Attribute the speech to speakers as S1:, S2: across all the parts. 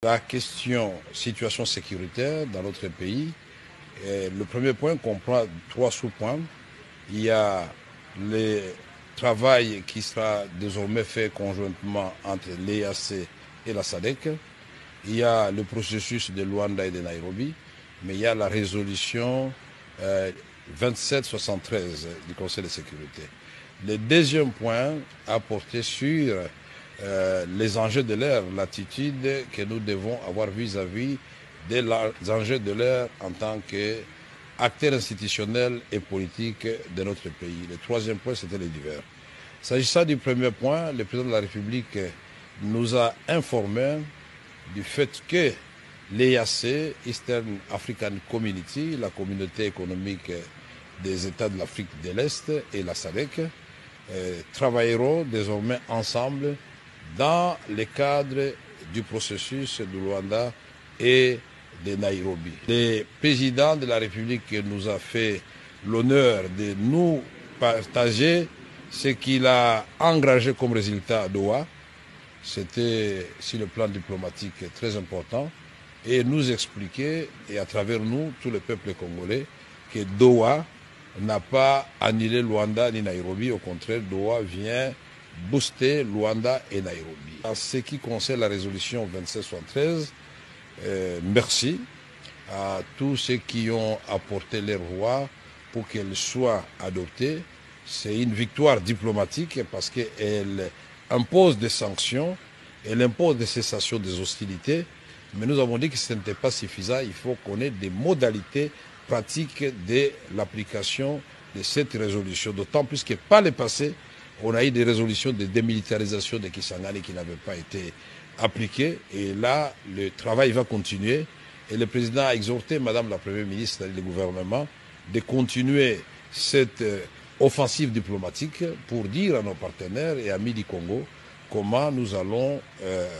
S1: La question situation sécuritaire dans notre pays, le premier point comprend 3 sous-points. Il y a le travail qui sera désormais fait conjointement entre l'EAC et la SADC. Il y a le processus de Luanda et de Nairobi, mais il y a la résolution 2773 du Conseil de sécurité. Le deuxième point a porté sur les enjeux de l'ère, l'attitude que nous devons avoir vis-à-vis des enjeux de l'ère en tant qu'acteurs institutionnels et politiques de notre pays. Le troisième point, c'était les divers. S'agissant du premier point, le président de la République nous a informé du fait que l'EAC, Eastern African Community, la communauté économique des États de l'Afrique de l'Est et la SADC, travailleront désormais ensemble dans le cadre du processus de Luanda et de Nairobi. Le président de la République nous a fait l'honneur de nous partager ce qu'il a engagé comme résultat à Doha. C'était, sur le plan diplomatique, très important. Et nous expliquer, et à travers nous, tout le peuple congolais, que Doha n'a pas annulé Luanda ni Nairobi. Au contraire, Doha vient booster Luanda et Nairobi. En ce qui concerne la résolution 2773, merci à tous ceux qui ont apporté leur voix pour qu'elle soit adoptée. C'est une victoire diplomatique parce qu'elle impose des sanctions, elle impose des cessations des hostilités, mais nous avons dit que ce n'était pas suffisant, il faut qu'on ait des modalités pratiques de l'application de cette résolution, d'autant plus que par le passé, on a eu des résolutions de démilitarisation de Kisangani qui n'avaient pas été appliquées. Et là, le travail va continuer. Et le président a exhorté Madame la Première ministre et le gouvernement de continuer cette offensive diplomatique pour dire à nos partenaires et amis du Congo comment nous allons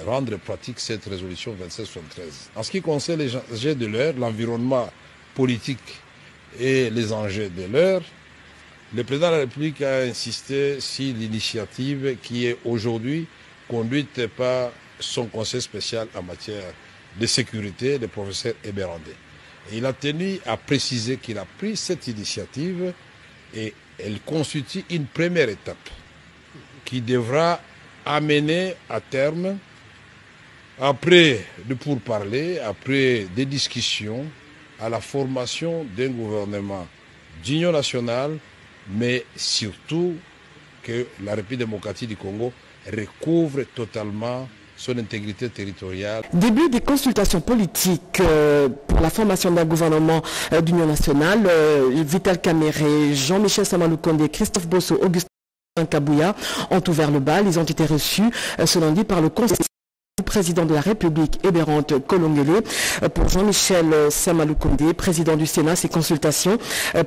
S1: rendre pratique cette résolution 2773. En ce qui concerne les enjeux de l'heure, l'environnement politique et les enjeux de l'heure, le président de la République a insisté sur l'initiative qui est aujourd'hui conduite par son conseil spécial en matière de sécurité, le professeur Eberandé. Et il a tenu à préciser qu'il a pris cette initiative et elle constitue une première étape qui devra amener à terme, après de pourparlers, après des discussions, à la formation d'un gouvernement d'union nationale, mais surtout que la République démocratique du Congo recouvre totalement son intégrité territoriale.
S2: Début des consultations politiques pour la formation d'un gouvernement d'union nationale, Vital Kamerhe, Jean-Michel Samalukonde, Christophe Bosso, Augustin Kabouya ont ouvert le bal. Ils ont été reçus ce lundi par le conseil du président de la République, Eberante Kolongele. Pour Jean-Michel Samalukonde, président du Sénat, ces consultations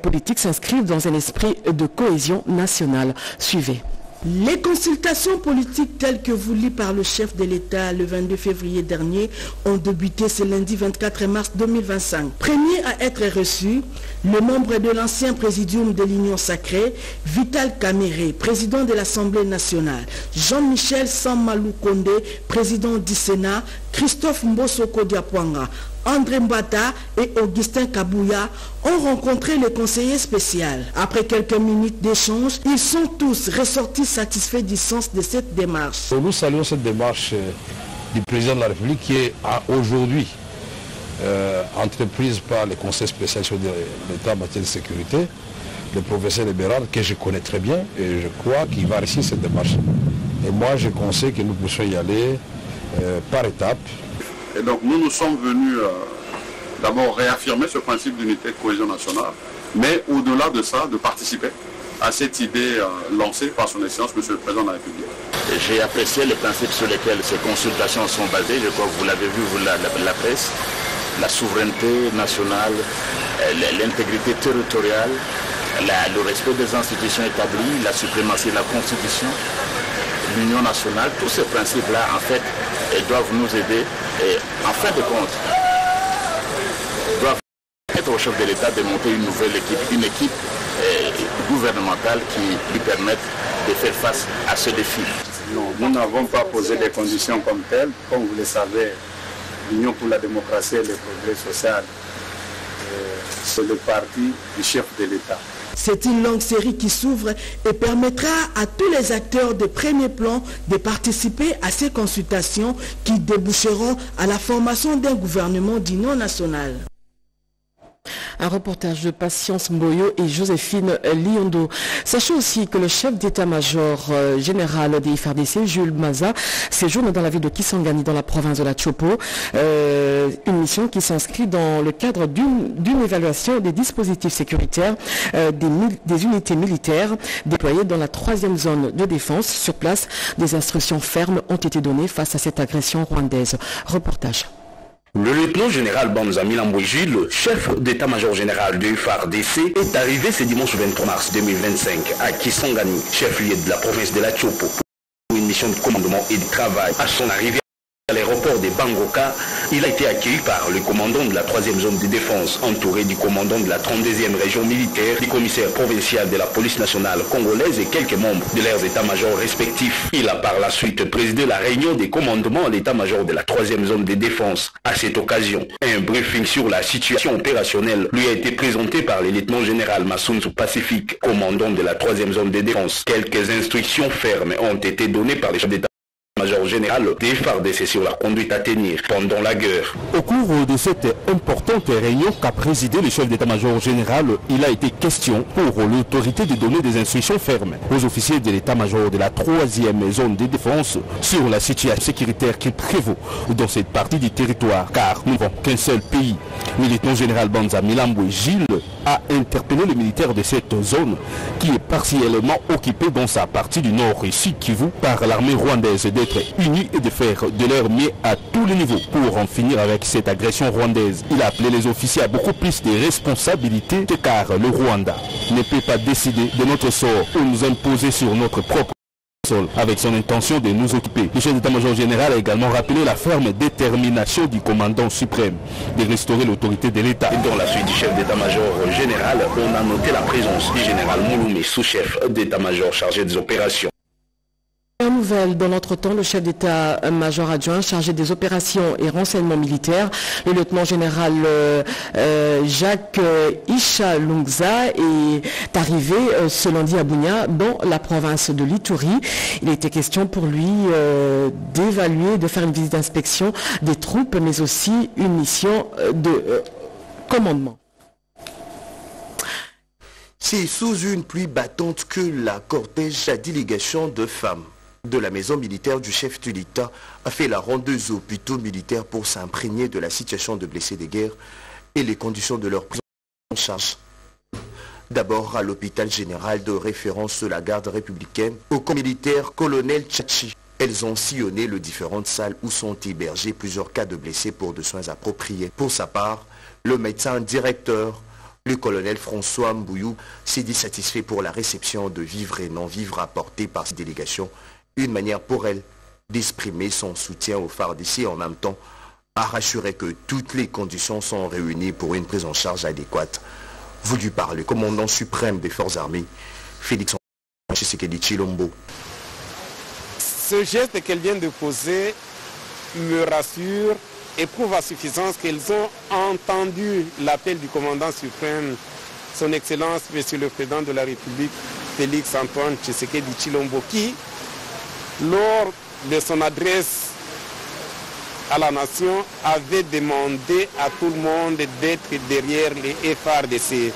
S2: politiques s'inscrivent dans un esprit de cohésion nationale. Suivez.
S3: Les consultations politiques telles que voulues par le chef de l'État le 22 février dernier ont débuté ce lundi 24 mars 2025. Premier à être reçu, le membre de l'ancien présidium de l'Union sacrée, Vital Kamerhe, président de l'Assemblée nationale, Jean-Michel Samalukonde, président du Sénat, Christophe Mbosoko Diapwanga, André Mbata et Augustin Kabouya ont rencontré le conseiller spécial. Après quelques minutes d'échange, ils sont tous ressortis satisfaits du sens de cette démarche.
S1: Nous saluons cette démarche du président de la République qui est aujourd'hui entreprise par le conseil spécial de l'État en matière de sécurité, le professeur Eberard, que je connais très bien et je crois qu'il va réussir cette démarche. Et moi, je conseille que nous puissions y aller par étapes.
S4: Et donc nous sommes venus d'abord réaffirmer ce principe d'unité de cohésion nationale, mais au-delà de ça, de participer à cette idée lancée par son Excellence, Monsieur le Président de la République.
S5: J'ai apprécié les principes sur lesquels ces consultations sont basées. Je crois que vous l'avez vu, la presse, la souveraineté nationale, l'intégrité territoriale, le respect des institutions établies, la suprématie de la Constitution, l'union nationale, tous ces principes-là, en fait, doivent nous aider et, en fin de compte, doivent permettre au chef de l'État de monter une nouvelle équipe, une équipe gouvernementale qui lui permette de faire face à ce défi.
S6: Non, nous n'avons pas posé des conditions comme telles. Comme vous le savez,
S5: l'Union pour la démocratie et le progrès social. C'est le parti du chef de l'État.
S3: C'est une longue série qui s'ouvre et permettra à tous les acteurs de premier plan de participer à ces consultations qui déboucheront à la formation d'un gouvernement d'union nationale.
S2: Un reportage de Patience Mboyo et Joséphine Liondo. Sachez aussi que le chef d'état-major général des FARDC, Jules Maza, séjourne dans la ville de Kisangani, dans la province de la Tchopo. Une mission qui s'inscrit dans le cadre d'une évaluation des dispositifs sécuritaires des unités militaires déployées dans la 3e zone de défense. Sur place, des instructions fermes ont été données face à cette agression rwandaise. Reportage.
S6: Le lieutenant-général Banza Milambwe Jules, chef d'état-major général du FARDC, est arrivé ce dimanche 23 mars 2025 à Kisangani, chef-lieu de la province de la Tchopo, pour une mission de commandement et de travail. À son arrivée à l'aéroport de Bangoka, il a été accueilli par le commandant de la 3e zone de défense, entouré du commandant de la 32e région militaire, du commissaire provincial de la police nationale congolaise et quelques membres de leurs états-majors respectifs. Il a par la suite présidé la réunion des commandements à l'état-major de la 3e zone de défense. À cette occasion, un briefing sur la situation opérationnelle lui a été présenté par le lieutenant-général Massounzou Pacifique, commandant de la 3e zone de défense. Quelques instructions fermes ont été données par les chefs d'état major général des FARDC sur la conduite à tenir pendant la guerre.
S7: Au cours de cette importante réunion qu'a présidé le chef d'état-major général, il a été question pour l'autorité de donner des instructions fermes aux officiers de l'état-major de la 3e zone de défense sur la situation sécuritaire qui prévaut dans cette partie du territoire, car nous n'avons qu'un seul pays. Le lieutenant-général Banza Milambwe Gilles a interpellé les militaires de cette zone qui est partiellement occupée dans sa partie du nord et sud Kivu par l'armée rwandaise d'être unis et de faire de leur mieux à tous les niveaux pour en finir avec cette agression rwandaise. Il a appelé les officiers à beaucoup plus de responsabilités car le Rwanda ne peut pas décider de notre sort ou nous imposer sur notre propre sol avec son intention de nous occuper. Le chef d'état-major général a également rappelé la ferme détermination du commandant suprême de restaurer l'autorité de l'État.
S6: Dans la suite du chef d'état-major général, on a noté la présence du général Mouloumé, sous-chef d'état-major chargé des opérations.
S2: Nouvelle dans l'entretemps, le chef d'état-major adjoint chargé des opérations et renseignements militaires, le lieutenant-général Jacques Ishalungza est arrivé ce lundi à Bunia dans la province de l'Ituri. Il était question pour lui d'évaluer, de faire une visite d'inspection des troupes, mais aussi une mission de commandement.
S8: C'est sous une pluie battante que la cortège à délégation de femmes de la maison militaire du chef de l'État a fait la ronde aux hôpitaux militaires pour s'imprégner de la situation de blessés de guerre et les conditions de leur prise en charge. D'abord à l'hôpital général de référence de la garde républicaine, au camp militaire colonel Tchachi. Elles ont sillonné les différentes salles où sont hébergés plusieurs cas de blessés pour des soins appropriés. Pour sa part, le médecin directeur, le colonel François Mbouyou, s'est dit satisfait pour la réception de vivres et non-vivres apportés par cette délégation. Une manière pour elle d'exprimer son soutien aux FARDC et en même temps à rassurer que toutes les conditions sont réunies pour une prise en charge adéquate voulue par le commandant suprême des forces armées, Félix Tshisekedi Tshilombo.
S9: Ce geste qu'elle vient de poser me rassure et prouve à suffisance qu'elles ont entendu l'appel du commandant suprême, son Excellence, Monsieur le Président de la République, Félix Antoine Tshisekedi Tshilombo, qui, lors de son adresse à la nation, avait demandé à tout le monde d'être derrière les FARDC.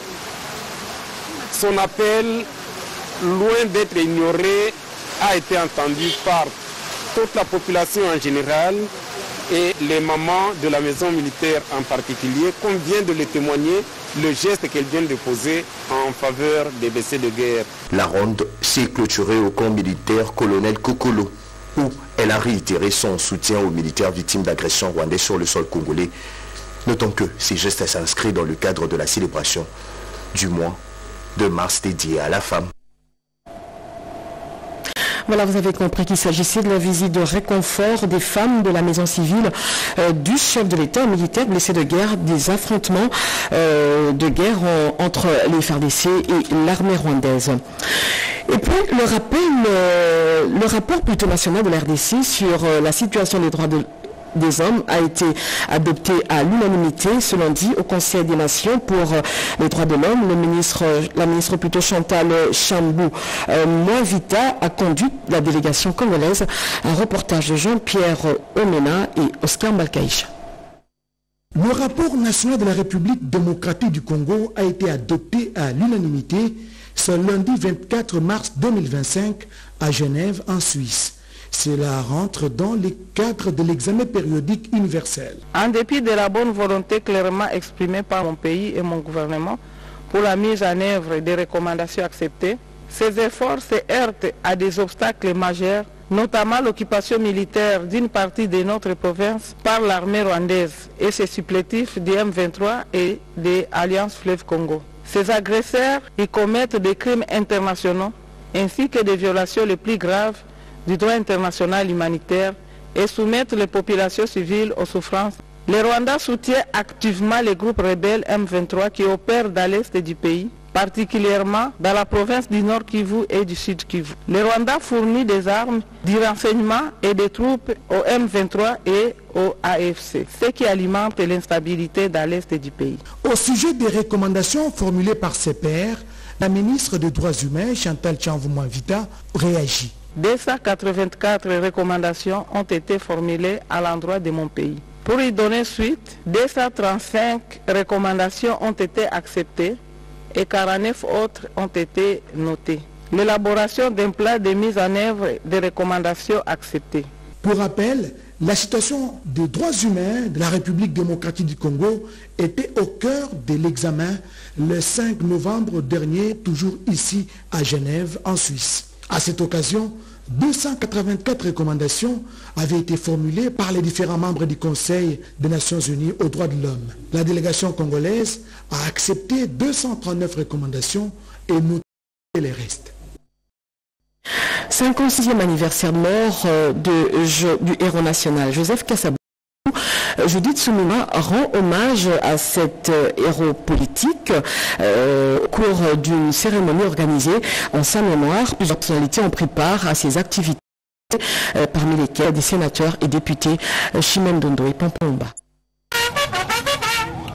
S9: Son appel, loin d'être ignoré, a été entendu par toute la population en général et les mamans de la maison militaire en particulier, comme vient de le témoigner le geste qu'elle vient de poser en faveur des blessés de guerre.
S8: La ronde s'est clôturée au camp militaire colonel Kokolo, où elle a réitéré son soutien aux militaires victimes d'agressions rwandaises sur le sol congolais. Notons que ces gestes s'inscrivent dans le cadre de la célébration du mois de mars dédié à la femme.
S2: Voilà, vous avez compris qu'il s'agissait de la visite de réconfort des femmes de la maison civile du chef de l'État militaire blessé de guerre, des affrontements de guerre entre les FARDC et l'armée rwandaise. Et puis le rapport plutôt national de la RDC sur la situation des droits des hommes a été adopté à l'unanimité ce lundi au Conseil des Nations pour les droits de l'homme. La ministre plutôt Chantal Chambou Mwavita a conduit la délégation congolaise. Un reportage de Jean-Pierre Omena et Oscar Malkaïcha.
S10: Le rapport national de la République démocratique du Congo a été adopté à l'unanimité ce lundi 24 mars 2025 à Genève, en Suisse. Cela rentre dans le cadre de l'examen périodique universel.
S11: En dépit de la bonne volonté clairement exprimée par mon pays et mon gouvernement pour la mise en œuvre des recommandations acceptées, ces efforts se heurtent à des obstacles majeurs, notamment l'occupation militaire d'une partie de notre province par l'armée rwandaise et ses supplétifs du M23 et des Alliances Fleuve Congo. Ces agresseurs y commettent des crimes internationaux ainsi que des violations les plus graves du droit international humanitaire et soumettent les populations civiles aux souffrances. Le Rwanda soutient activement les groupes rebelles M23 qui opèrent dans l'est du pays, particulièrement dans la province du Nord Kivu et du Sud Kivu. Le Rwanda fournit des armes, du renseignement et des troupes au M23 et au AFC, ce qui alimente l'instabilité dans l'est du pays.
S10: Au sujet des recommandations formulées par ses pairs, la ministre des Droits humains, Chantal Chambou Mwavita, réagit.
S11: 284 recommandations ont été formulées à l'endroit de mon pays. Pour y donner suite, 235 recommandations ont été acceptées et 49 autres ont été notées. L'élaboration d'un plan de mise en œuvre des recommandations acceptées.
S10: Pour rappel, la situation des droits humains de la République démocratique du Congo était au cœur de l'examen le 5 novembre dernier, toujours ici à Genève, en Suisse. À cette occasion, 284 recommandations avaient été formulées par les différents membres du Conseil des Nations Unies aux droits de l'homme. La délégation congolaise a accepté 239 recommandations et noté les restes.
S2: 56e anniversaire de mort du héros national Joseph Kasavubu. Judith Soumouma rend hommage à cet héros politique au cours d'une cérémonie organisée en sa mémoire. Plusieurs personnalités ont pris part à ses activités, parmi lesquelles des sénateurs et députés Chimène Dondo et Pampomba.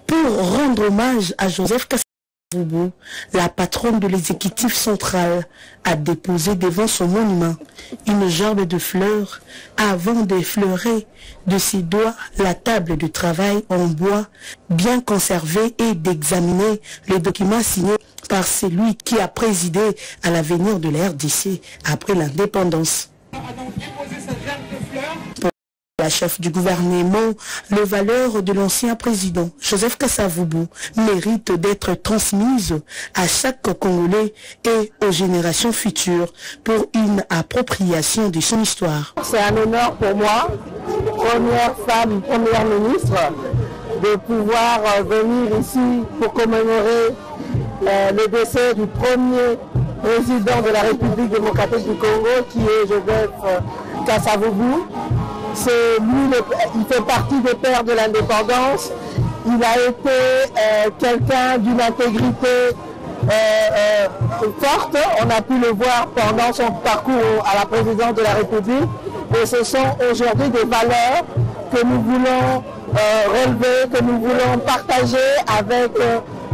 S3: Pour rendre hommage à Joseph Kasavubu, la patronne de l'exécutif central a déposé devant son monument une gerbe de fleurs avant d'effleurer de ses doigts la table de travail en bois bien conservée et d'examiner les documents signés par celui qui a présidé à l'avenir de la RDC après l'indépendance. La chef du gouvernement, les valeurs de l'ancien président Joseph Kasavubu méritent d'être transmises à chaque Congolais et aux générations futures pour une appropriation de son histoire.
S11: C'est un honneur pour moi, première femme, première ministre, de pouvoir venir ici pour commémorer le décès du premier président de la République démocratique du Congo qui est Joseph Kasavubu. Il fait partie des pères de l'indépendance. Il a été quelqu'un d'une intégrité forte. On a pu le voir pendant son parcours à la présidence de la République. Et ce sont aujourd'hui des valeurs que nous voulons relever, que nous voulons partager avec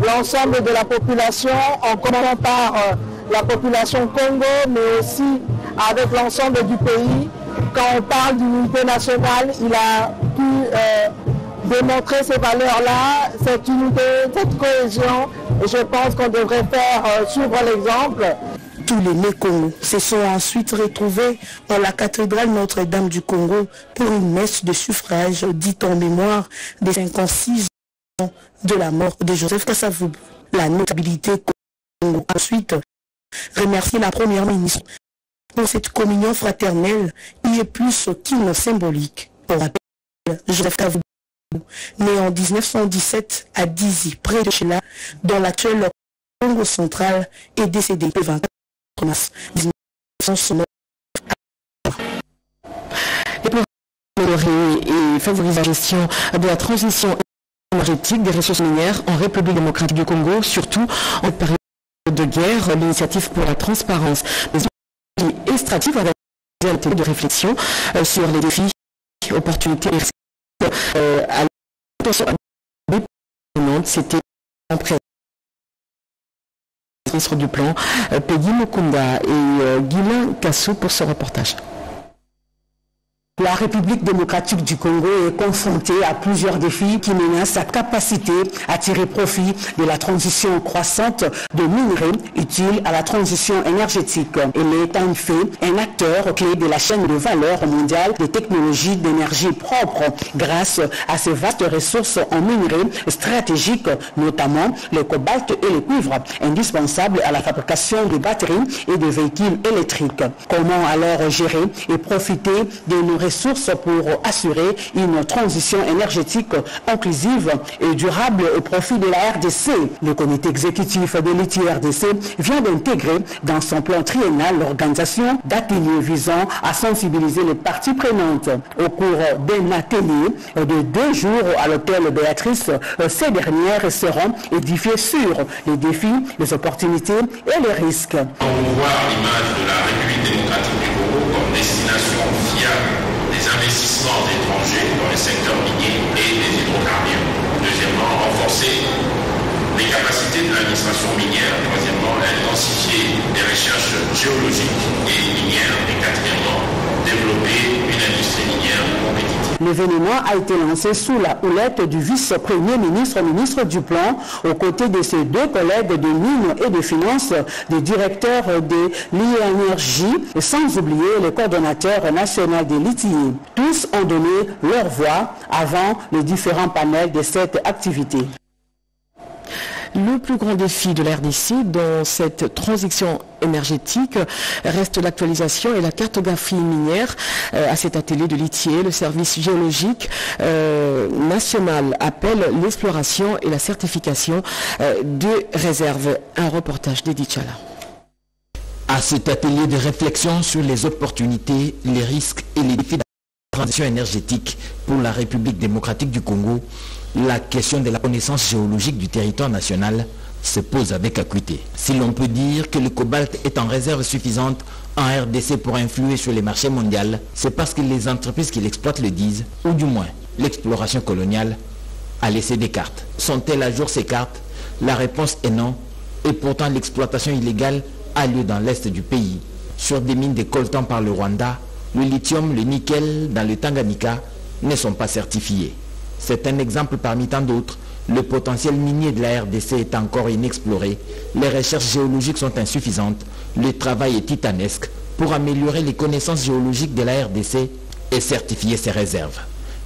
S11: l'ensemble de la population, en commençant par la population Congo, mais aussi avec l'ensemble du pays. Quand on parle d'unité nationale, il a pu démontrer ces valeurs-là, cette unité, cette cohésion. Et je pense qu'on devrait faire suivre l'exemple.
S3: Tous les Mécongos se sont ensuite retrouvés dans la cathédrale Notre-Dame du Congo pour une messe de suffrage dite en mémoire des 56 ans de la mort de Joseph Kasavubu. La notabilité Congo ensuite remercier la première ministre pour cette communion fraternelle qui est plus qu'une symbolique. Pour rappel, Joseph Kasavubu, né en 1917 à Dizi, près de Chela, dans l'actuel Congo central, est décédé le 24 mars 1969.
S2: Et pour améliorer et favoriser la gestion de la transition énergétique des ressources minières en République démocratique du Congo, surtout en période de guerre, l'initiative pour la transparence et stratégique va réaliser un atelier de réflexion sur les défis, opportunités et à l'attention c'était en présence du ministre du Plan, Peggy Mukunda et Guilain Kassou pour ce reportage.
S12: La République démocratique du Congo est confrontée à plusieurs défis qui menacent sa capacité à tirer profit de la transition croissante de minerais utiles à la transition énergétique. Elle est en fait un acteur clé de la chaîne de valeur mondiale des technologies d'énergie propre grâce à ses vastes ressources en minerais stratégiques, notamment le cobalt et le cuivre, indispensables à la fabrication de batteries et de véhicules électriques. Comment alors gérer et profiter de nos ressources pour assurer une transition énergétique inclusive et durable au profit de la RDC. Le comité exécutif de l'ITI-RDC vient d'intégrer dans son plan triennal l'organisation d'ateliers visant à sensibiliser les parties prenantes. Au cours d'un atelier de 2 jours à l'hôtel Béatrice, ces dernières seront édifiées sur les défis, les opportunités et les risques.
S13: On voit l'image de la République démocratique du Congo comme destination fiable des investissements étrangers dans les secteurs miniers et des hydrocarbures. Deuxièmement, renforcer les capacités de l'administration minière. Troisièmement, intensifier les recherches géologiques et minières. Et quatrièmement, développer une industrie minière compétitive.
S12: L'événement a été lancé sous la houlette du vice-premier ministre, ministre du Plan, aux côtés de ses 2 collègues de mines et de finances, des directeurs de l'INRJ, sans oublier le coordonnateur national de l'ITI. Tous ont donné leur voix avant les différents panels de cette activité.
S2: Le plus grand défi de la RDC dans cette transition énergétique reste l'actualisation et la cartographie minière. À cet atelier de l'ITIE, le service géologique national appelle l'exploration et la certification de réserves. Un reportage d'Edith Chala.
S14: À cet atelier de réflexion sur les opportunités, les risques et les défis de la transition énergétique pour la République démocratique du Congo, la question de la connaissance géologique du territoire national se pose avec acuité. Si l'on peut dire que le cobalt est en réserve suffisante en RDC pour influer sur les marchés mondiaux, c'est parce que les entreprises qui l'exploitent le disent, ou du moins l'exploration coloniale a laissé des cartes. Sont-elles à jour ces cartes? La réponse est non, et pourtant l'exploitation illégale a lieu dans l'est du pays. Sur des mines de coltan par le Rwanda, le lithium, le nickel dans le Tanganyika ne sont pas certifiés. C'est un exemple parmi tant d'autres. Le potentiel minier de la RDC est encore inexploré. Les recherches géologiques sont insuffisantes. Le travail est titanesque pour améliorer les connaissances géologiques de la RDC et certifier ses réserves.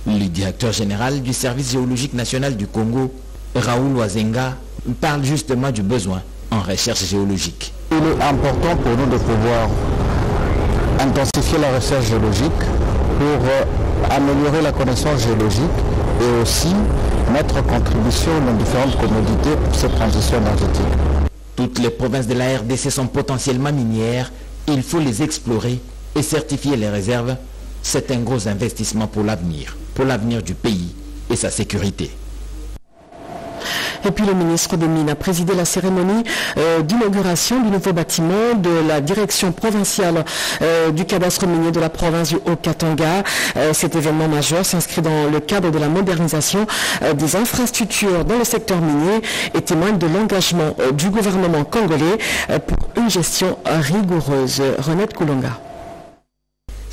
S14: Le directeur général du service géologique national du Congo, Raoul Wazenga, parle justement du besoin en recherche géologique.
S15: Il est important pour nous de pouvoir intensifier la recherche géologique pour améliorer la connaissance géologique et aussi mettre en contribution dans différentes commodités pour cette transition énergétique.
S14: Toutes les provinces de la RDC sont potentiellement minières, il faut les explorer et certifier les réserves. C'est un gros investissement pour l'avenir du pays et sa sécurité.
S2: Et puis le ministre des Mines a présidé la cérémonie d'inauguration du nouveau bâtiment de la direction provinciale du cadastre minier de la province du Haut-Katanga. Cet événement majeur s'inscrit dans le cadre de la modernisation des infrastructures dans le secteur minier et témoigne de l'engagement du gouvernement congolais pour une gestion rigoureuse. Renette Koulonga.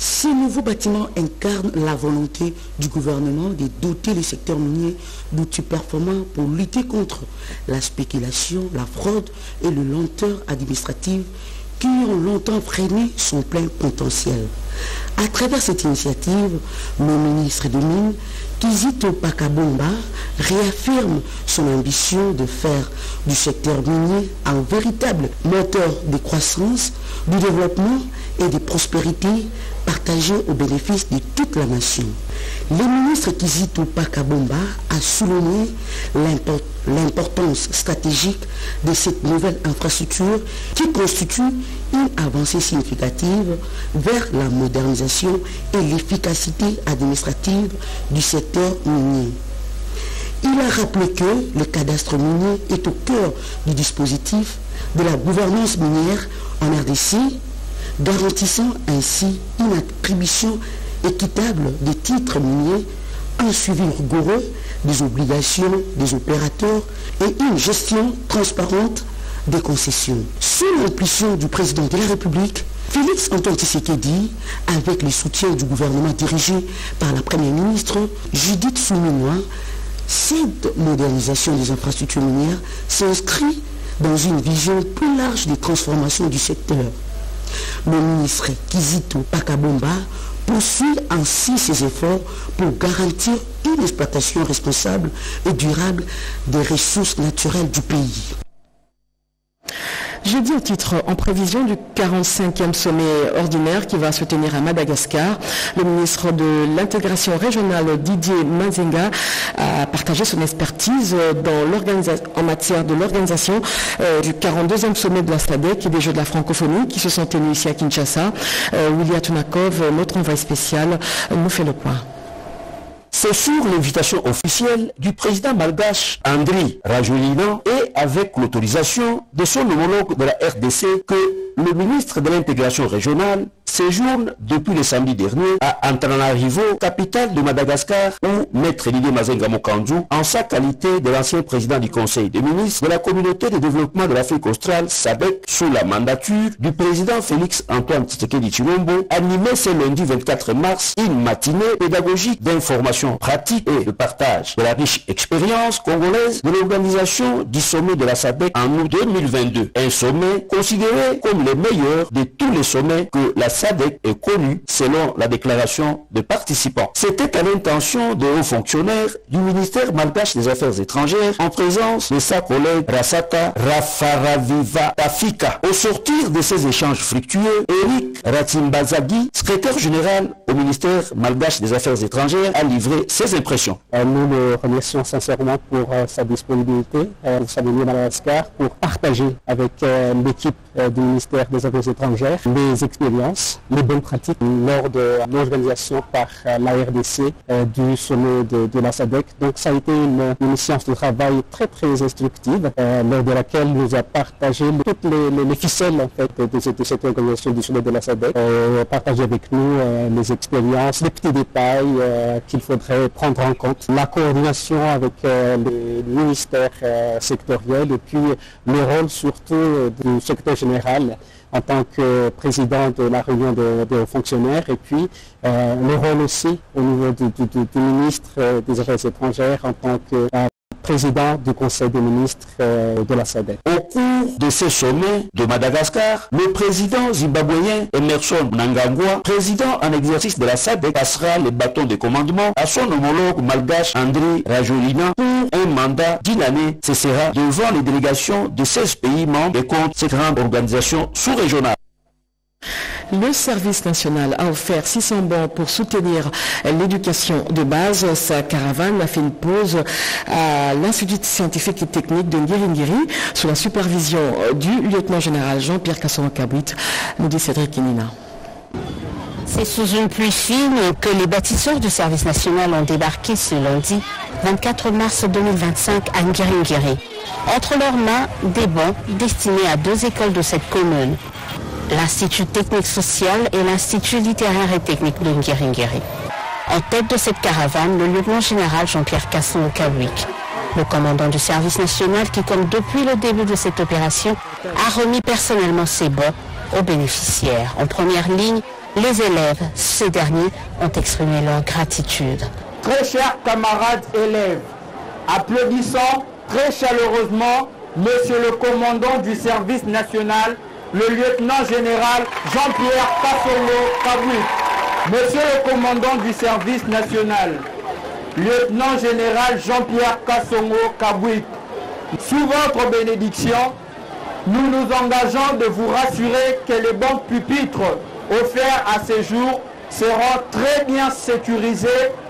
S3: Ces nouveaux bâtiments incarnent la volonté du gouvernement de doter le secteur minier d'outils performants pour lutter contre la spéculation, la fraude et le lenteur administrative qui ont longtemps freiné son plein potentiel. À travers cette initiative, le ministre des Mines, Kizito Pakabomba, réaffirme son ambition de faire du secteur minier un véritable moteur de croissance, de développement et de prospérité partagé au bénéfice de toute la nation. Le ministre Kizito Pakabomba a souligné l'importance stratégique de cette nouvelle infrastructure qui constitue une avancée significative vers la modernisation et l'efficacité administrative du secteur minier. Il a rappelé que le cadastre minier est au cœur du dispositif de la gouvernance minière en RDC, garantissant ainsi une attribution équitable des titres miniers
S16: un suivi rigoureux des obligations des opérateurs et une gestion transparente des concessions. Sous l'impulsion du président de la République, Félix Antoine Tshisekedi, avec le soutien du gouvernement dirigé par la première ministre Judith Suminwa, cette modernisation des infrastructures minières s'inscrit dans une vision plus large de transformation du secteur. Le ministre Kizito Pakabomba poursuit ainsi ses efforts pour garantir une exploitation responsable et durable des ressources naturelles du pays.
S2: Jeudi au titre, en prévision du 45e sommet ordinaire qui va se tenir à Madagascar, le ministre de l'intégration régionale Didier Mazenga a partagé son expertise en matière de l'organisation du 42e sommet de la SADC et des Jeux de la francophonie qui se sont tenus ici à Kinshasa. William Tunakov, notre envoyé spécial, nous fait le point.
S17: C'est sur l'invitation officielle du président malgache Andry Rajoelina et avec l'autorisation de son homologue de la RDC que le ministre de l'intégration régionale séjourne depuis le samedi dernier à Antananarivo, capitale de Madagascar, où Maître Didier Mazenga Mokanzu, en sa qualité de l'ancien président du Conseil des ministres de la communauté de développement de l'Afrique australe, SADC, sous la mandature du président Félix Antoine Tshisekedi Tshilombo, animait ce lundi 24 mars une matinée pédagogique d'information pratique et de partage de la riche expérience congolaise de l'organisation du sommet de la SADC en août 2022. Un sommet considéré comme le meilleur de tous les sommets que la SADC est connue selon la déclaration des participants. C'était à l'intention de hauts fonctionnaires du ministère malgache des Affaires étrangères en présence de sa collègue Rasata Rafaraviva Tafika. Au sortir de ces échanges fructueux, Eric Ratimbazagi, secrétaire général au ministère malgache des Affaires étrangères, a livré ses impressions.
S18: Nous le remercions sincèrement pour sa disponibilité, sa venue à Madagascar, pour partager avec l'équipe du ministère des Affaires étrangères les expériences, les bonnes pratiques lors de l'organisation par la RDC du sommet de la SADC. Donc ça a été une séance de travail très instructive lors de laquelle nous a partagé toutes les ficelles en fait, de cette organisation du sommet de la SADC, partagé avec nous les expériences, les petits détails qu'il faudrait prendre en compte, la coordination avec les ministères sectoriels et puis le rôle surtout du secrétaire général en tant que président de la réunion des fonctionnaires et puis le rôle aussi au niveau du ministre des Affaires étrangères en tant que président du Conseil des ministres de la SADC.
S17: Au cours de ce sommet de Madagascar, le président zimbabwéen Emerson Mnangagwa, président en exercice de la SADC, passera le bâton de commandement à son homologue malgache Andry Rajoelina pour un mandat d'une année. Ce sera devant les délégations de 16 pays membres et contre cette grande organisation sous-régionale.
S2: Le service national a offert 600 bons pour soutenir l'éducation de base. Sa caravane a fait une pause à l'Institut scientifique et technique de Ngiri sous la supervision du lieutenant-général Jean-Pierre Kassomo-Kabouit, nous dit Cédric Inina.
S19: C'est sous une pluie fine que les bâtisseurs du service national ont débarqué ce lundi 24 mars 2025 à Ngiri. Entre leurs mains, des bons destinés à 2 écoles de cette commune, l'Institut technique social et l'Institut littéraire et technique de Ngiri. En tête de cette caravane, le lieutenant-général Jean-Pierre Kassomo-Kabouit, le commandant du service national qui, comme depuis le début de cette opération, a remis personnellement ses bons aux bénéficiaires. En première ligne, les élèves, ces derniers, ont exprimé leur gratitude.
S20: Très chers camarades élèves, applaudissons très chaleureusement Monsieur le commandant du service national, le lieutenant-général Jean-Pierre Kassomo-Kabouit. Monsieur le commandant du service national, lieutenant-général Jean-Pierre Kassomo-Kabouit, sous votre bénédiction, nous nous engageons de vous rassurer que les bons pupitres offerts à ces jours seront très bien sécurisés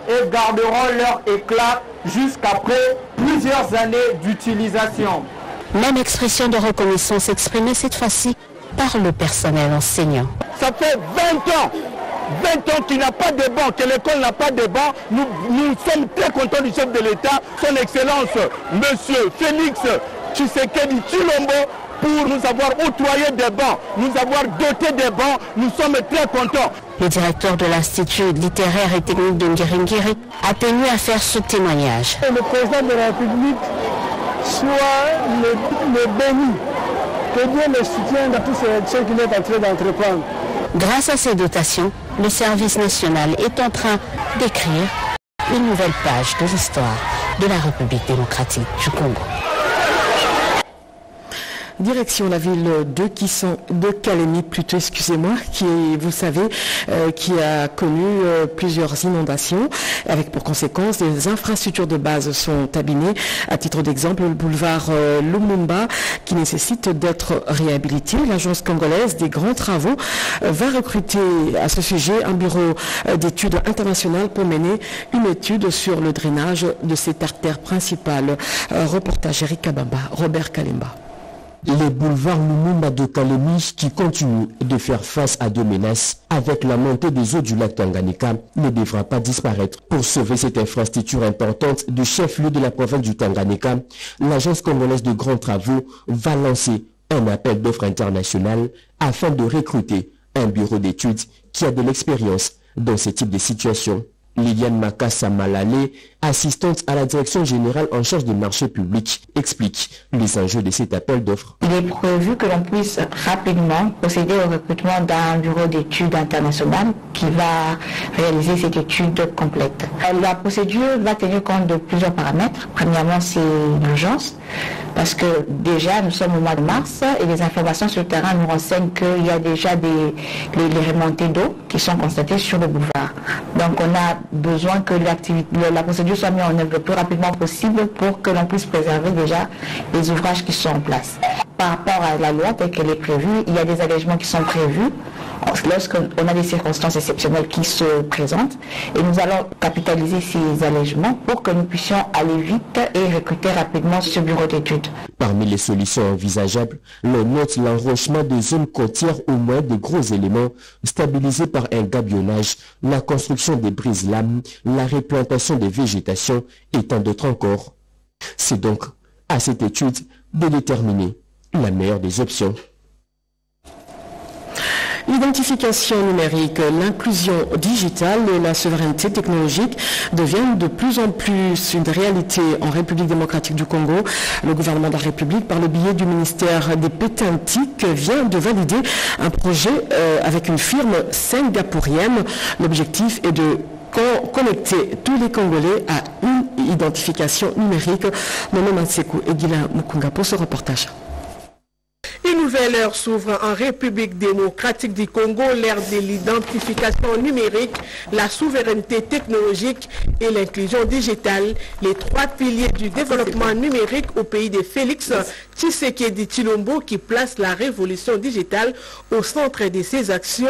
S20: et garderont leur éclat jusqu'après plusieurs années d'utilisation.
S19: Même expression de reconnaissance exprimée cette fois-ci par le personnel enseignant.
S20: Ça fait 20 ans qu'il n'a pas de banc, que l'école n'a pas de banc. Nous sommes très contents du chef de l'État, son Excellence, Monsieur Félix Tshisekedi Tshilombo, pour nous avoir octroyé des bancs, nous avoir doté des bancs. Nous sommes très contents.
S19: Le directeur de l'Institut littéraire et technique de Ngiringiri a tenu à faire ce témoignage.
S21: Le président de la République soit le béni, que Dieu le soutienne dans tous ce qu'il est en train d'entreprendre.
S19: Grâce à ces dotations, le service national est en train d'écrire une nouvelle page de l'histoire de la République démocratique du Congo.
S2: Direction la ville de Kalemi, qui, vous savez, qui a connu plusieurs inondations, avec pour conséquence des infrastructures de base sont abîmées. À titre d'exemple, le boulevard Lumumba, qui nécessite d'être réhabilité. L'agence congolaise des grands travaux va recruter à ce sujet un bureau d'études internationales pour mener une étude sur le drainage de cette artère principale. Reportage Eric Kabamba, Robert Kalemba.
S17: Les boulevards Lumumba de Kalemi, qui continuent de faire face à deux menaces avec la montée des eaux du lac Tanganyika, ne devra pas disparaître. Pour sauver cette infrastructure importante du chef-lieu de la province du Tanganyika, l'agence congolaise de grands travaux va lancer un appel d'offres international afin de recruter un bureau d'études qui a de l'expérience dans ce type de situation. Liliane Makassa Malale, assistante à la direction générale en charge des marchés publics, explique les enjeux de cet appel d'offres.
S22: Il est prévu que l'on puisse rapidement procéder au recrutement d'un bureau d'études international qui va réaliser cette étude complète. La procédure va tenir compte de plusieurs paramètres. Premièrement, c'est l'urgence, parce que déjà nous sommes au mois de mars et les informations sur le terrain nous renseignent qu'il y a déjà les remontées d'eau qui sont constatées sur le boulevard. Donc on a besoin que la procédure soit mise en œuvre le plus rapidement possible pour que l'on puisse préserver déjà les ouvrages qui sont en place. Par rapport à la loi telle qu'elle est prévue, il y a des allègements qui sont prévus lorsqu'on a des circonstances exceptionnelles qui se présentent, et nous allons capitaliser ces allègements pour que nous puissions aller vite et recruter rapidement ce bureau d'études.
S17: Parmi les solutions envisageables, l'on note l'enrochement des zones côtières au moins de gros éléments stabilisés par un gabionnage, la construction des brises-lames, la replantation des végétations et tant d'autres encore. C'est donc à cette étude de déterminer la meilleure des options.
S2: L'identification numérique, l'inclusion digitale et la souveraineté technologique deviennent de plus en plus une réalité en République démocratique du Congo. Le gouvernement de la République, par le biais du ministère des Pétantiques, vient de valider un projet avec une firme singapourienne. L'objectif est de connecter tous les Congolais à une identification numérique. Nono Mansekou et Guilain Mukunga pour ce reportage.
S3: Une nouvelle ère s'ouvre en République démocratique du Congo, l'ère de l'identification numérique, la souveraineté technologique et l'inclusion digitale, les trois piliers du développement numérique au pays de Félix Tshisekedi Tshilombo, qui place la révolution digitale au centre de ses actions,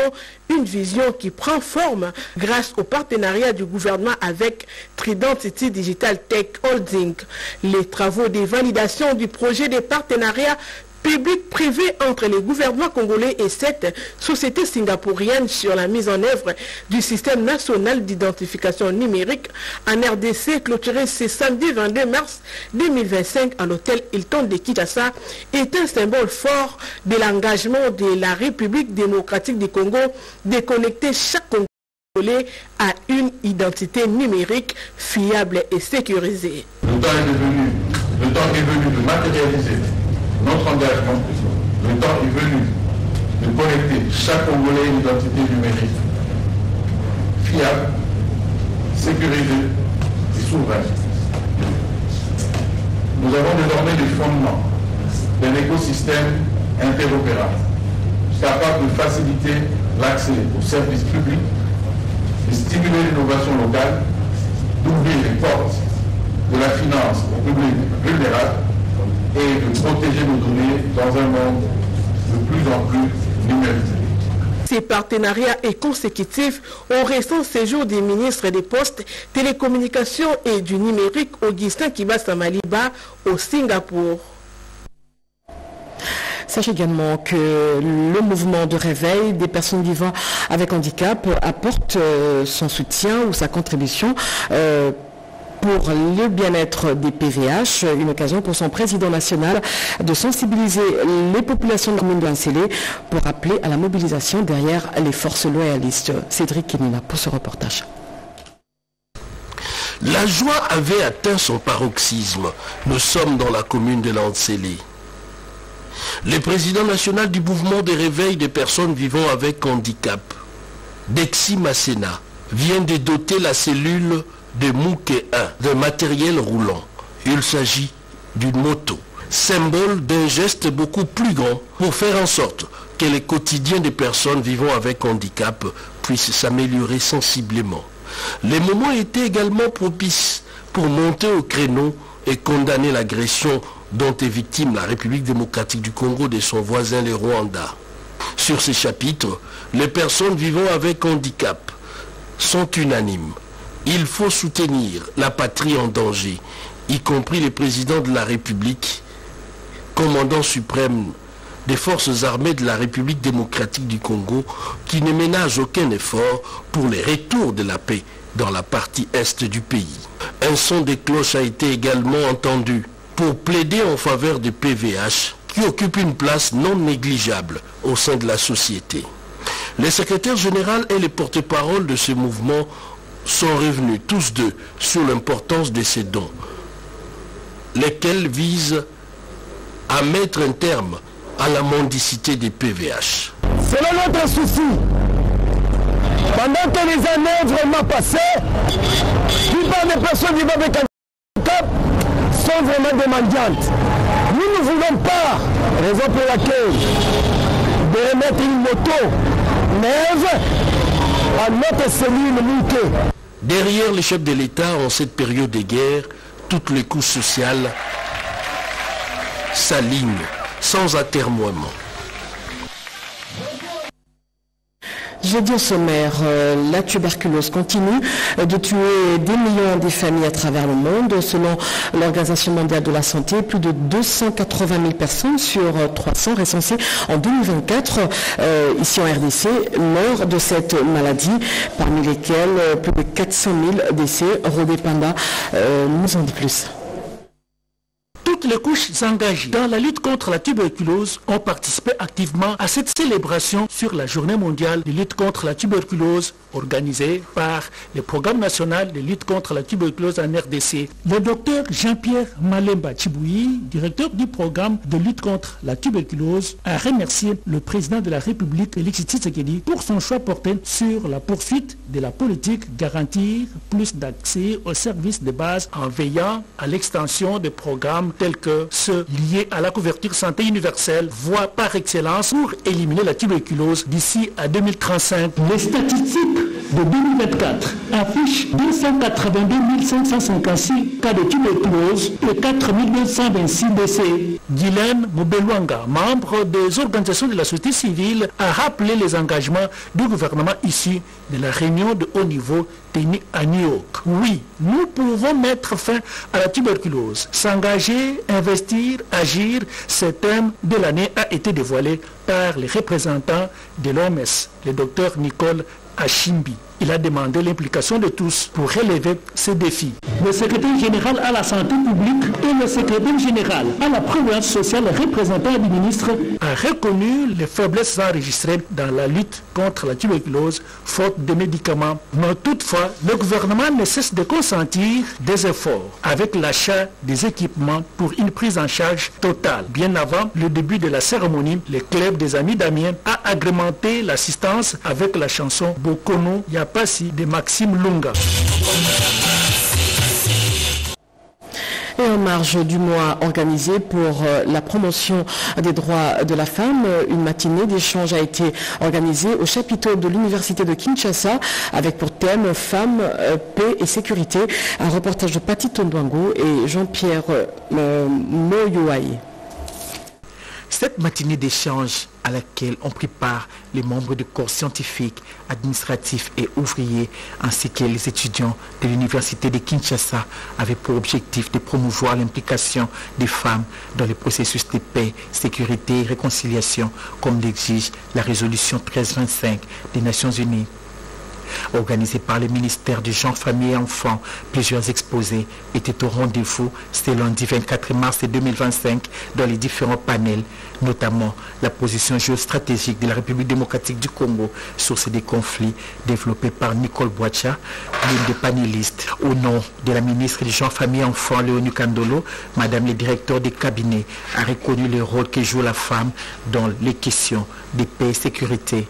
S3: une vision qui prend forme grâce au partenariat du gouvernement avec Tridentity Digital Tech Holding. Les travaux de validation du projet de partenariat public-privé entre les gouvernements congolais et cette société singapourienne sur la mise en œuvre du système national d'identification numérique en RDC, clôturé ce samedi 22 mars 2025 à l'hôtel Hilton de Kinshasa, est un symbole fort de l'engagement de la République démocratique du Congo de connecter chaque Congolais à une identité numérique fiable et sécurisée.
S23: Le temps est venu de matérialiser notre engagement. Le temps est venu de connecter chaque Congolais à une identité numérique fiable, sécurisée et souveraine. Nous avons désormais les fondements d'un écosystème interopérable, capable de faciliter l'accès aux services publics, de stimuler l'innovation locale, d'ouvrir les portes de la finance au public vulnérable et de protéger nos données dans un monde de plus en plus numérisé.
S3: Ces partenariats est consécutif au récent séjour des ministres des Postes, Télécommunications et du Numérique, Augustin Kibasa Maliba, au Singapour.
S2: Sachez également que le mouvement de réveil des personnes vivant avec handicap apporte son soutien ou sa contribution pour le bien-être des PVH, une occasion pour son président national de sensibiliser les populations de la commune de Lansélé pour appeler à la mobilisation derrière les forces loyalistes. Cédric Kenina pour ce reportage.
S1: La joie avait atteint son paroxysme. Nous sommes dans la commune de Lansélé. Le président national du mouvement de réveil des personnes vivant avec handicap, Dexy Masséna, vient de doter la cellule de Mouké 1 d'un matériel roulant. Il s'agit d'une moto, symbole d'un geste beaucoup plus grand pour faire en sorte que le quotidien des personnes vivant avec handicap puisse s'améliorer sensiblement. Les moments étaient également propices pour monter au créneau et condamner l'agression dont est victime la République démocratique du Congo de son voisin le Rwanda. Sur ces chapitres, les personnes vivant avec handicap sont unanimes. Il faut soutenir la patrie en danger, y compris le président de la République, commandant suprême des forces armées de la République démocratique du Congo, qui ne ménage aucun effort pour le retour de la paix dans la partie est du pays. Un son de cloche a été également entendu pour plaider en faveur des PVH, qui occupent une place non négligeable au sein de la société. Le secrétaire général et les porte-parole de ce mouvement sont revenus tous deux sur l'importance de ces dons, lesquels visent à mettre un terme à la mendicité des PVH.
S21: C'est là notre souci. Pendant que les années vraiment passées, plupart des personnes vivant avec handicap sont vraiment des mendiantes. Nous ne voulons pas, raison pour laquelle, de remettre une moto neuve à notre cellule Mouké.
S1: Derrière les chefs de l'État en cette période de guerre, toutes les couches sociales s'alignent sans atermoiement.
S2: J'ai dit au sommaire, la tuberculose continue de tuer des millions de familles à travers le monde. Selon l'Organisation mondiale de la santé, plus de 280 000 personnes sur 300 recensées en 2024 ici en RDC meurent de cette maladie, parmi lesquelles plus de 400 000 décès. Rodé Panda nous en dit plus.
S4: Toutes les couches engagées dans la lutte contre la tuberculose ont participé activement à cette célébration sur la journée mondiale de lutte contre la tuberculose organisée par le programme national de lutte contre la tuberculose en RDC. Le docteur Jean-Pierre Malemba Tchibouyi, directeur du programme de lutte contre la tuberculose, a remercié le président de la République, Félix Tshisekedi, pour son choix porté sur la poursuite de la politique garantir plus d'accès aux services de base en veillant à l'extension des programmes tels que ceux liés à la couverture santé universelle, voie par excellence pour éliminer la tuberculose d'ici à 2035. Les statistiques de 2024 affichent 282 556 cas de tuberculose et 4 226 décès. Guylaine Moubelwanga, membre des organisations de la société civile, a rappelé les engagements du gouvernement issus de la réunion de haut niveau tenue à New York. Oui, nous pouvons mettre fin à la tuberculose. S'engager, investir, agir, ce thème de l'année a été dévoilé par les représentants de l'OMS, le docteur Nicole Achimbi. Il a demandé l'implication de tous pour relever ces défis. Le secrétaire général à la santé publique et le secrétaire général à la prévoyance sociale représentant du ministre a reconnu les faiblesses enregistrées dans la lutte contre la tuberculose, faute de médicaments. Mais toutefois, le gouvernement ne cesse de consentir des efforts avec l'achat des équipements pour une prise en charge totale. Bien avant le début de la cérémonie, le club des Amis d'Amiens a agrémenté l'assistance avec la chanson Bokono Yapasi de Maxime Lunga.
S2: Et en marge du mois organisé pour la promotion des droits de la femme, une matinée d'échange a été organisée au chapiteau de l'Université de Kinshasa avec pour thème Femmes, paix et sécurité. Un reportage de Pati Tondwango et Jean-Pierre Moyoaye.
S5: Cette matinée d'échange à laquelle ont pris part les membres du corps scientifique, administratif et ouvrier, ainsi que les étudiants de l'Université de Kinshasa, avait pour objectif de promouvoir l'implication des femmes dans le processus de paix, sécurité et réconciliation, comme l'exige la résolution 1325 des Nations Unies. Organisé par le ministère du Genre, Famille et Enfants, plusieurs exposés étaient au rendez-vous ce lundi 24 mars 2025 dans les différents panels, notamment la position géostratégique de la République démocratique du Congo, source des conflits, développée par Nicole Boacha, l'une des panélistes. Au nom de la ministre du Genre, Famille et Enfants, Léonie Kandolo, Madame le directeur des cabinets a reconnu le rôle que joue la femme dans les questions de paix et sécurité.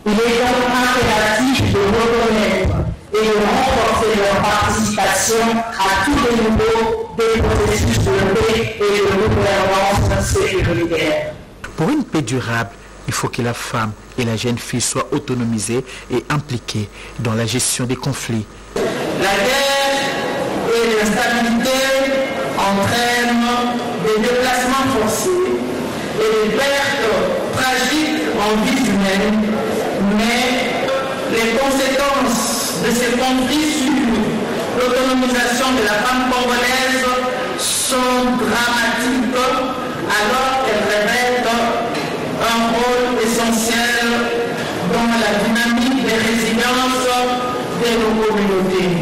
S6: Il est donc impératif de reconnaître et de renforcer leur participation à tous les niveaux des processus de paix et de gouvernance sécuritaire.
S5: Pour une paix durable, il faut que la femme et la jeune fille soient autonomisées et impliquées dans la gestion des conflits.
S6: La guerre et l'instabilité entraînent des déplacements forcés et des pertes tragiques en vie humaine, mais les conséquences de ces conflits sur l'autonomisation de la femme congolaise sont dramatiques alors qu'elles revêtent un rôle essentiel dans la dynamique des résiliences de nos communautés.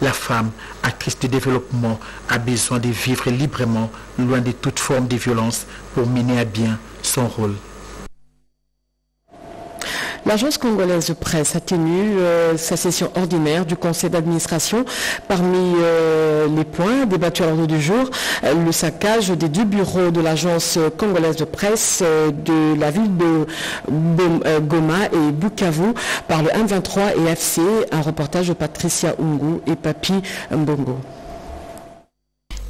S5: La femme, actrice de développement, a besoin de vivre librement, loin de toute forme de violence, pour mener à bien son rôle.
S2: L'agence congolaise de presse a tenu sa session ordinaire du conseil d'administration. Parmi les points débattus à l'ordre du jour, le saccage des 2 bureaux de l'agence congolaise de presse de la ville de Goma et Bukavu par le M23 et FC. Un reportage de Patricia Ungu et Papi Mbongo.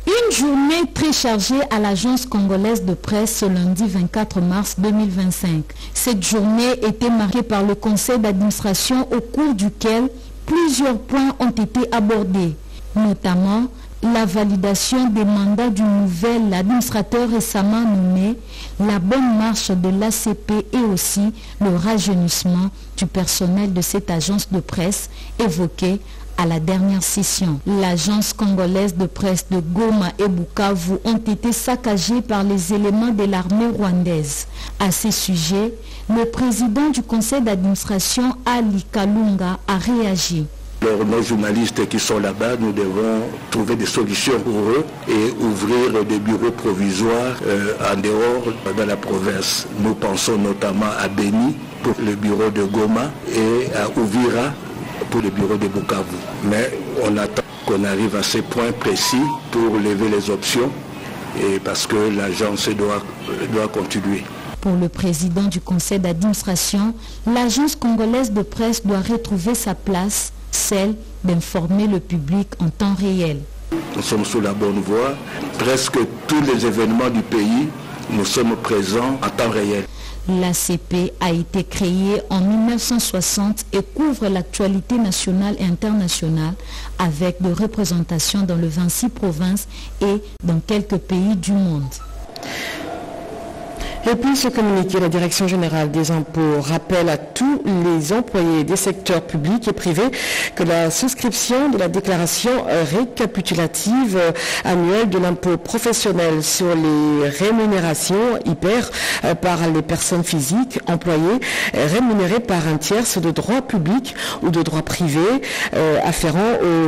S7: Une journée très chargée à l'agence congolaise de presse ce lundi 24 mars 2025. Cette journée était marquée par le conseil d'administration au cours duquel plusieurs points ont été abordés, notamment la validation des mandats du nouvel administrateur récemment nommé, la bonne marche de l'ACP et aussi le rajeunissement du personnel de cette agence de presse évoqué à la dernière session. L'agence congolaise de presse de Goma et Bukavu ont été saccagées par les éléments de l'armée rwandaise. À ce sujet, le président du conseil d'administration, Ali Kalunga, a réagi.
S9: Alors, nos journalistes qui sont là-bas, nous devons trouver des solutions pour eux et ouvrir des bureaux provisoires en dehors de la province. Nous pensons notamment à Beni pour le bureau de Goma et à Uvira pour le bureau de Bukavu. Mais on attend qu'on arrive à ces points précis pour lever les options et parce que l'agence doit continuer.
S7: Pour le président du conseil d'administration, l'agence congolaise de presse doit retrouver sa place, celle d'informer le public en temps réel.
S9: Nous sommes sur la bonne voie. Presque tous les événements du pays, nous sommes présents en temps réel.
S7: L'ACP a été créée en 1960 et couvre l'actualité nationale et internationale avec des représentations dans les 26 provinces et dans quelques pays du monde.
S2: Et puis ce communiqué, la Direction générale des impôts rappelle à tous les employés des secteurs publics et privés que la souscription de la déclaration récapitulative annuelle de l'impôt professionnel sur les rémunérations hyper par les personnes physiques employées rémunérées par un tiers de droit public ou de droit privé afférent aux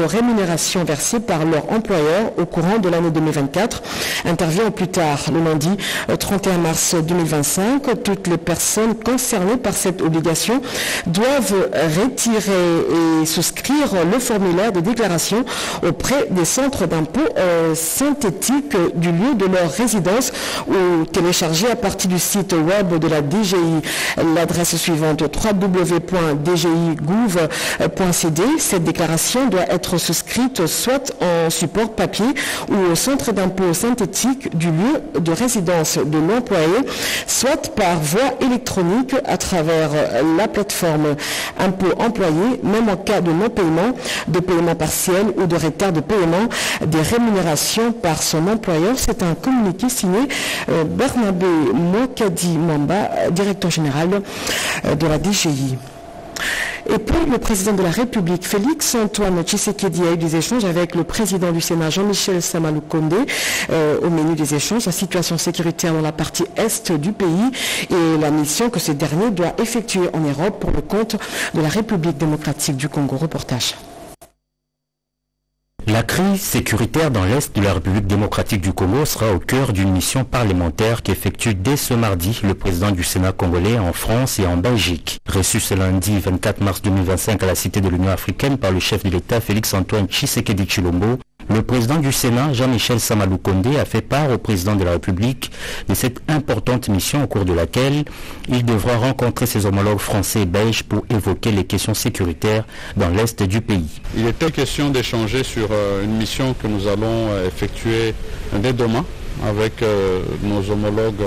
S2: rémunérations versées par leur employeur au courant de l'année 2024 intervient au plus tard le lundi 31 mars 2025, toutes les personnes concernées par cette obligation doivent retirer et souscrire le formulaire de déclaration auprès des centres d'impôt synthétiques du lieu de leur résidence ou télécharger à partir du site web de la DGI. L'adresse suivante www.dgi.gouv.cd. Cette déclaration doit être souscrite soit en support papier ou au centre d'impôt synthétique du lieu de résidence de l'employé, soit par voie électronique à travers la plateforme impôt employé, même en cas de non-paiement, de paiement partiel ou de retard de paiement des rémunérations par son employeur. C'est un communiqué signé Bernabé Mokadi Mamba, directeur général de la DGI. Et puis, le président de la République, Félix Antoine Tshisekedi, a eu des échanges avec le président du Sénat, Jean-Michel Sama-Lukonde. Au menu des échanges, la situation sécuritaire dans la partie est du pays et la mission que ce dernier doit effectuer en Europe pour le compte de la République démocratique du Congo. Reportage.
S8: La crise sécuritaire dans l'Est de la République démocratique du Congo sera au cœur d'une mission parlementaire qu'effectue dès ce mardi le président du Sénat congolais en France et en Belgique. Reçu ce lundi 24 mars 2025 à la Cité de l'Union africaine par le chef de l'État Félix Antoine Tshisekedi Tshilombo, le président du Sénat, Jean-Michel Sama-Lukonde, a fait part au président de la République de cette importante mission au cours de laquelle il devra rencontrer ses homologues français et belges pour évoquer les questions sécuritaires dans l'Est du pays.
S10: Il était question d'échanger sur une mission que nous allons effectuer dès demain avec nos homologues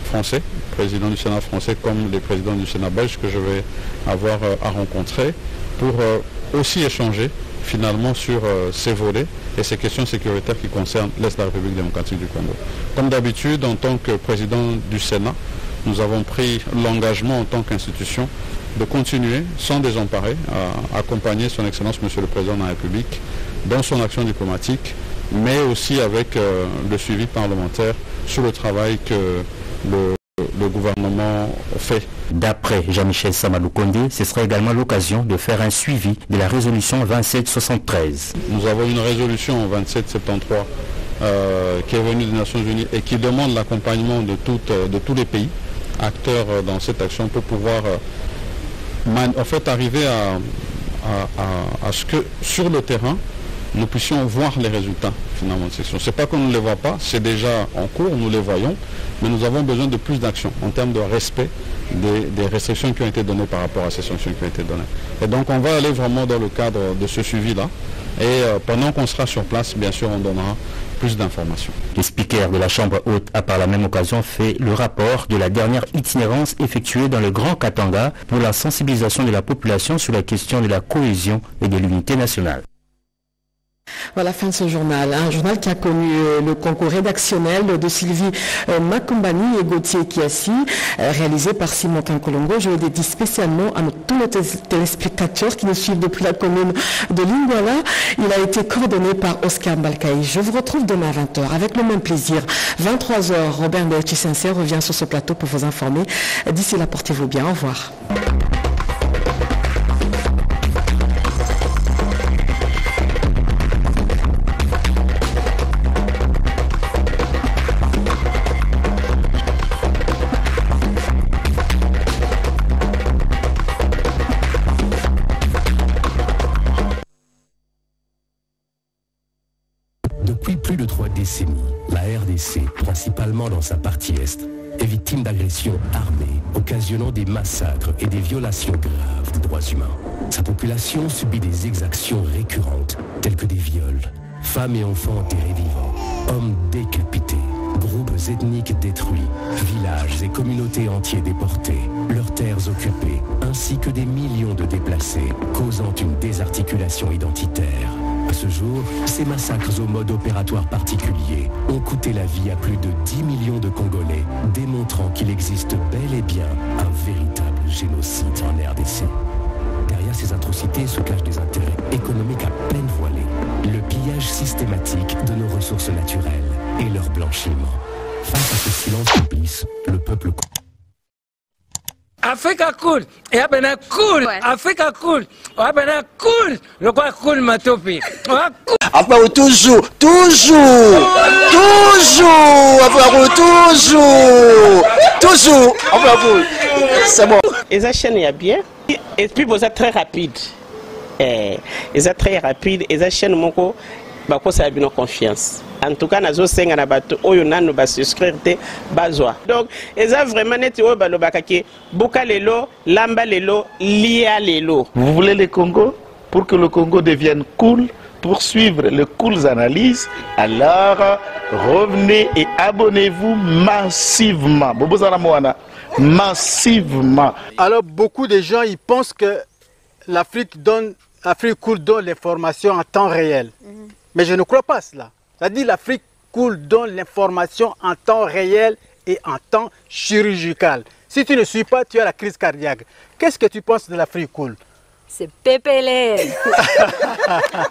S10: français, président du Sénat français comme les présidents du Sénat belge que je vais avoir à rencontrer pour aussi échanger finalement sur ces volets et ces questions sécuritaires qui concernent l'Est de la République démocratique du Congo. Comme d'habitude, en tant que président du Sénat, nous avons pris l'engagement en tant qu'institution de continuer sans désemparer à accompagner son Excellence Monsieur le Président de la République dans son action diplomatique, mais aussi avec le suivi parlementaire sur le travail que le gouvernement fait.
S8: D'après Jean-Michel Sama-Lukonde, ce sera également l'occasion de faire un suivi de la résolution 2773.
S10: Nous avons une résolution 2773 qui est venue des Nations Unies et qui demande l'accompagnement de tous les pays acteurs dans cette action pour pouvoir en fait arriver à ce que sur le terrain nous puissions voir les résultats finalement de cette action. Ce n'est pas qu'on ne les voit pas, c'est déjà en cours, nous les voyons, mais nous avons besoin de plus d'action en termes de respect des restrictions qui ont été données par rapport à ces sanctions qui ont été données. Et donc on va aller vraiment dans le cadre de ce suivi-là et pendant qu'on sera sur place, bien sûr, on donnera plus d'informations.
S8: Le speaker de la Chambre haute a par la même occasion fait le rapport de la dernière itinérance effectuée dans le Grand Katanga pour la sensibilisation de la population sur la question de la cohésion et de l'unité nationale.
S2: Voilà, fin de ce journal. Un journal qui a connu le concours rédactionnel de Sylvie Makumbani et Gauthier Kiassi, réalisé par Simontin Kolongo. Je le dédie spécialement à tous nos téléspectateurs qui nous suivent depuis la commune de Lingwala. Il a été coordonné par Oscar Balkaï. Je vous retrouve demain à 20h avec le même plaisir. 23h, Robert Ndéchi-Sincère revient sur ce plateau pour vous informer. D'ici là, portez-vous bien. Au revoir.
S11: Depuis plus de 3 décennies, la RDC, principalement dans sa partie est, est victime d'agressions armées, occasionnant des massacres et des violations graves des droits humains. Sa population subit des exactions récurrentes, telles que des viols, femmes et enfants enterrés vivants, hommes décapités, groupes ethniques détruits, villages et communautés entiers déportés, leurs terres occupées, ainsi que des millions de déplacés, causant une désarticulation identitaire. À ce jour, ces massacres au mode opératoire particulier ont coûté la vie à plus de 10 millions de Congolais, démontrant qu'il existe bel et bien un véritable génocide en RDC. Derrière ces atrocités se cachent des intérêts économiques à peine voilés, le pillage systématique de nos ressources naturelles et leur blanchiment. Face à ce silence complice, le peuple...
S24: Africa cool, et abena cool, Africa cool, abena cool, le quoi cool matopi.
S25: Enfin, toujours, enfin, c'est bon.
S26: Et ça chaîne est bien, et puis vous êtes très rapide. Et ça très rapide, et ça chaîne mon co, bah quoi ça a bien confiance. En tout cas, nazo senga na bato oyo nanu ba souscrire te bazwa. Donc, eza vraiment net oyo ba lobakaki boka lelo, lamba lelo, lia lelo.
S27: Vous voulez le Congo pour que le Congo devienne cool, pour suivre les cool analyses, alors revenez et abonnez-vous massivement. Bobozana Moana, massivement.
S28: Alors beaucoup de gens ils pensent que l'Afrique cool donne l'information en temps réel. Mais je ne crois pas cela. C'est-à-dire l'Afrique cool donne l'information en temps réel et en temps chirurgical. Si tu ne suis pas, tu as la crise cardiaque. Qu'est-ce que tu penses de l'Afrique cool?
S12: c'est PPL.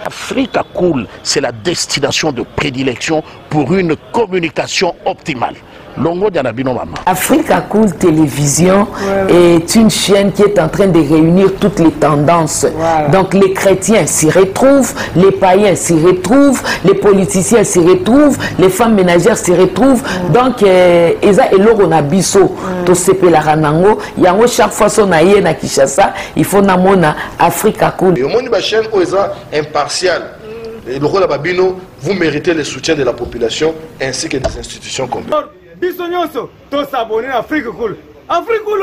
S27: Africa Cool, c'est la destination de prédilection pour une communication optimale. Longo Dianabino Mama.
S13: Africa Cool Télévision est une chaîne qui est en train de réunir toutes les tendances. Donc les chrétiens s'y retrouvent, les païens s'y retrouvent, les politiciens s'y retrouvent, les femmes ménagères s'y retrouvent. Donc Eza Eloro na biso to sepela ranango, yango chaque fois son aïe na Kinshasa, il faut namona Africa Cool.
S27: Et au monde de la chaîne Oeza impartial. Et le rôle de Babino, vous méritez le soutien de la population ainsi que des institutions comme
S21: Bisognoso, tous s'abonner à Africa Cool. Africa Cool,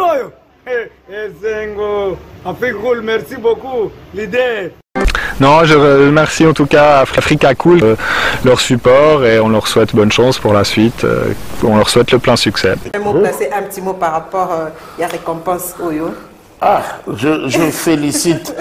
S21: Zengo. Africa Cool, merci beaucoup, l'idée.
S14: Non, je remercie en tout cas Africa Cool, leur support et on leur souhaite bonne chance pour la suite. On leur souhaite le plein succès.
S12: Un petit mot par rapport à la récompense Oyo.
S27: Ah, je félicite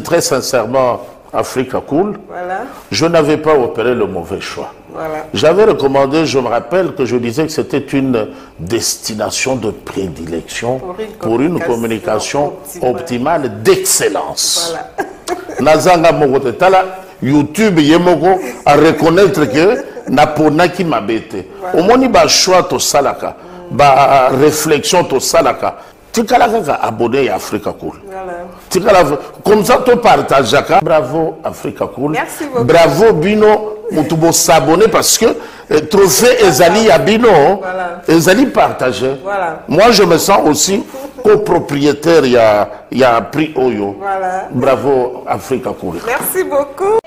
S27: très sincèrement Africa Cool.
S12: Voilà.
S27: Je n'avais pas opéré le mauvais choix.
S12: Voilà.
S27: J'avais recommandé, je me rappelle que je disais que c'était une destination de prédilection pour une communication optimale d'excellence. Nazanga Mogotetala, YouTube Yemoko, à reconnaître que Naponaki Mabete. Au moins, il y a un choix to salaka, une réflexion to salaka. Tu as abonné à Africa Cool. Comme ça, tu partages. Bravo Africa Cool.
S12: Merci beaucoup.
S27: Bravo Bino. Mutubo s'abonner parce que trophée Ezali Abino, Ezali partagé. Moi, je me sens aussi copropriétaire. Il y a un prix Oyo.
S12: Voilà.
S27: Bravo Africa Cool.
S12: Merci beaucoup.